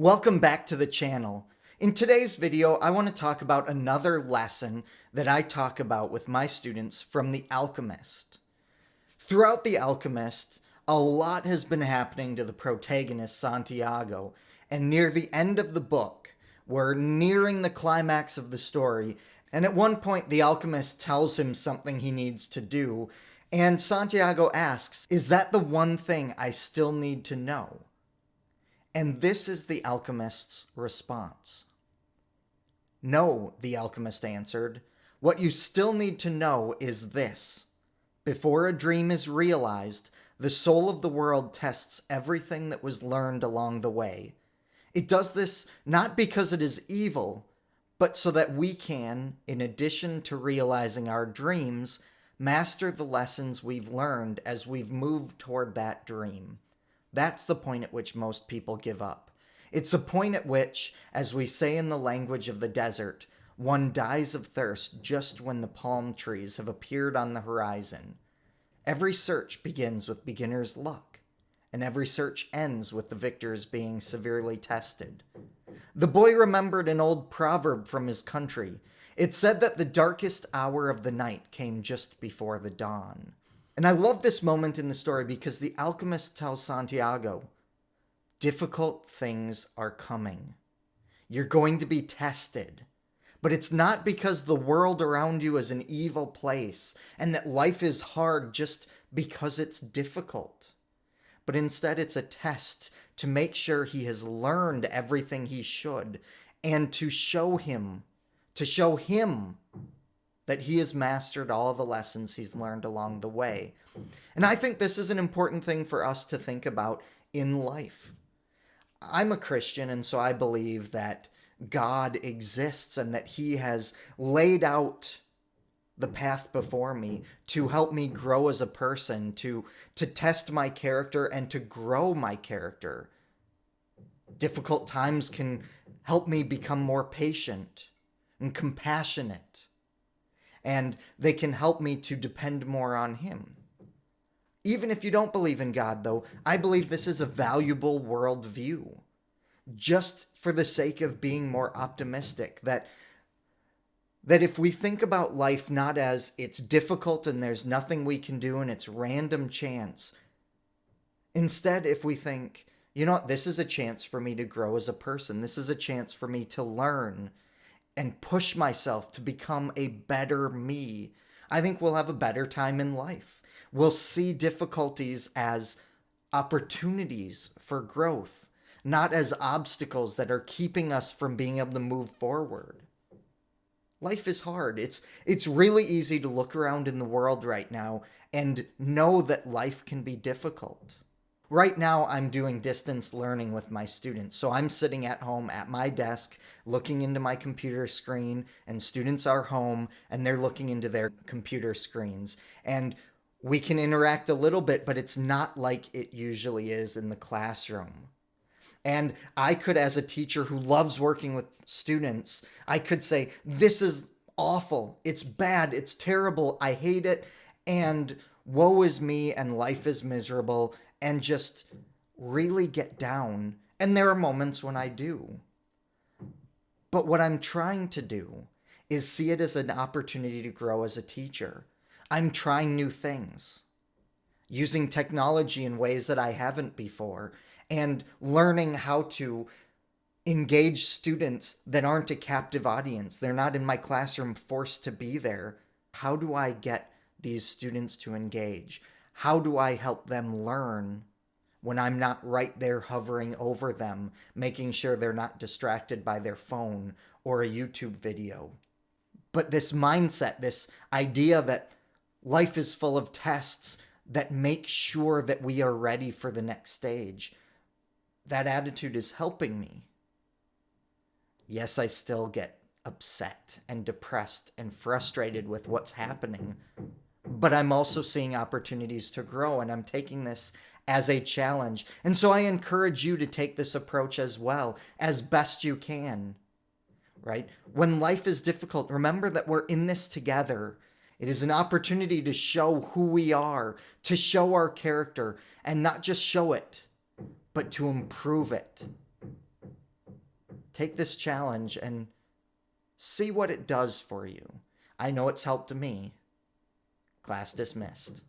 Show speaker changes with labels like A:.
A: Welcome back to the channel. In today's video, I want to talk about another lesson that I talk about with my students from The Alchemist. Throughout The Alchemist, a lot has been happening to the protagonist, Santiago, and near the end of the book, we're nearing the climax of the story, and at one point the alchemist tells him something he needs to do, and Santiago asks, "Is that the one thing I still need to know?" And this is the alchemist's response. "No," the alchemist answered. "What you still need to know is this. Before a dream is realized, the soul of the world tests everything that was learned along the way. It does this not because it is evil, but so that we can, in addition to realizing our dreams, master the lessons we've learned as we've moved toward that dream." That's the point at which most people give up. It's the point at which, as we say in the language of the desert, one dies of thirst just when the palm trees have appeared on the horizon. Every search begins with beginner's luck, and every search ends with the victors being severely tested. The boy remembered an old proverb from his country. It said that the darkest hour of the night came just before the dawn. And I love this moment in the story because the alchemist tells Santiago, difficult things are coming. You're going to be tested. But it's not because the world around you is an evil place and that life is hard just because it's difficult. But instead it's a test to make sure he has learned everything he should and to show him that he has mastered all the lessons he's learned along the way. And I think this is an important thing for us to think about in life. I'm a Christian, and so I believe that God exists and that he has laid out the path before me to help me grow as a person, to test my character and to grow my character. Difficult times can help me become more patient and compassionate, and they can help me to depend more on him. Even if you don't believe in God, though, I believe this is a valuable worldview, just for the sake of being more optimistic, that if we think about life not as it's difficult and there's nothing we can do and it's random chance, instead if we think, you know what, this is a chance for me to grow as a person, this is a chance for me to learn and push myself to become a better me, I think we'll have a better time in life. We'll see difficulties as opportunities for growth, not as obstacles that are keeping us from being able to move forward. Life is hard. It's really easy to look around in the world right now and know that life can be difficult. Right now, I'm doing distance learning with my students. So I'm sitting at home at my desk, looking into my computer screen, and students are home and they're looking into their computer screens. And we can interact a little bit, but it's not like it usually is in the classroom. And I could, as a teacher who loves working with students, I could say, this is awful, it's bad, it's terrible, I hate it, and woe is me, and life is miserable, and just really get down. And there are moments when I do. But what I'm trying to do is see it as an opportunity to grow as a teacher. I'm trying new things, using technology in ways that I haven't before, and learning how to engage students that aren't a captive audience. They're not in my classroom forced to be there. How do I get these students to engage? How do I help them learn when I'm not right there hovering over them, making sure they're not distracted by their phone or a YouTube video? But this mindset, this idea that life is full of tests that make sure that we are ready for the next stage, that attitude is helping me. Yes, I still get upset and depressed and frustrated with what's happening, but I'm also seeing opportunities to grow, and I'm taking this as a challenge. And so I encourage you to take this approach as well, as best you can, right? When life is difficult, remember that we're in this together. It is an opportunity to show who we are, to show our character, and not just show it, but to improve it. Take this challenge and see what it does for you. I know it's helped me. Class dismissed.